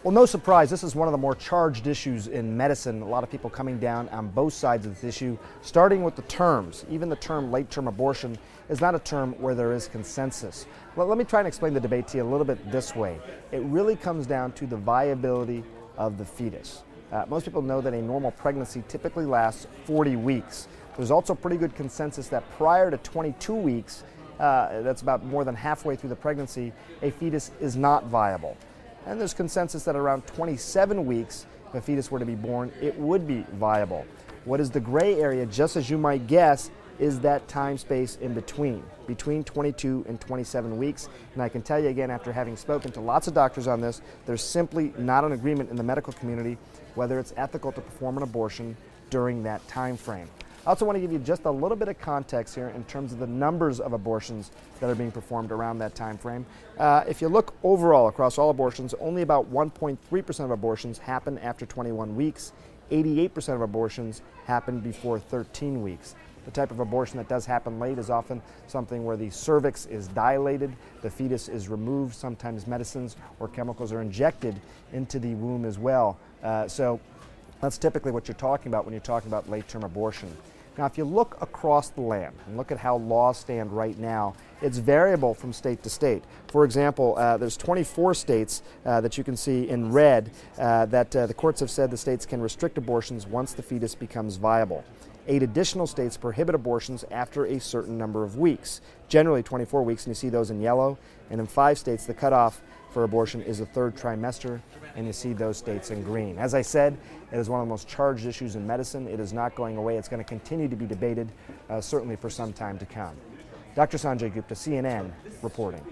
Well, no surprise, this is one of the more charged issues in medicine. A lot of people coming down on both sides of this issue, starting with the terms. Even the term late-term abortion is not a term where there is consensus. Well, let me try and explain the debate to you a little bit this way. It really comes down to the viability of the fetus. Most people know that a normal pregnancy typically lasts 40 weeks. There's also pretty good consensus that prior to 22 weeks, that's about more than halfway through the pregnancy, a fetus is not viable. And there's consensus that around 27 weeks, if a fetus were to be born, it would be viable. What is the gray area, just as you might guess, is that time space in between 22 and 27 weeks. And I can tell you again, after having spoken to lots of doctors on this, there's simply not an agreement in the medical community whether it's ethical to perform an abortion during that time frame. I also want to give you just a little bit of context here in terms of the numbers of abortions that are being performed around that time frame. If you look overall across all abortions, only about 1.3% of abortions happen after 21 weeks. 88% of abortions happen before 13 weeks. The type of abortion that does happen late is often something where the cervix is dilated, the fetus is removed, sometimes medicines or chemicals are injected into the womb as well. So that's typically what you're talking about when you're talking about late-term abortion. Now, if you look across the land and look at how laws stand right now, it's variable from state to state. For example, there's 24 states that you can see in red that the courts have said the states can restrict abortions once the fetus becomes viable. 8 additional states prohibit abortions after a certain number of weeks, generally 24 weeks, and you see those in yellow. And in 5 states, the cutoff for abortion is the 3rd trimester, and you see those states in green. As I said, it is one of the most charged issues in medicine. It is not going away. It's going to continue to be debated, certainly for some time to come. Dr. Dr. Gupta, CNN, reporting.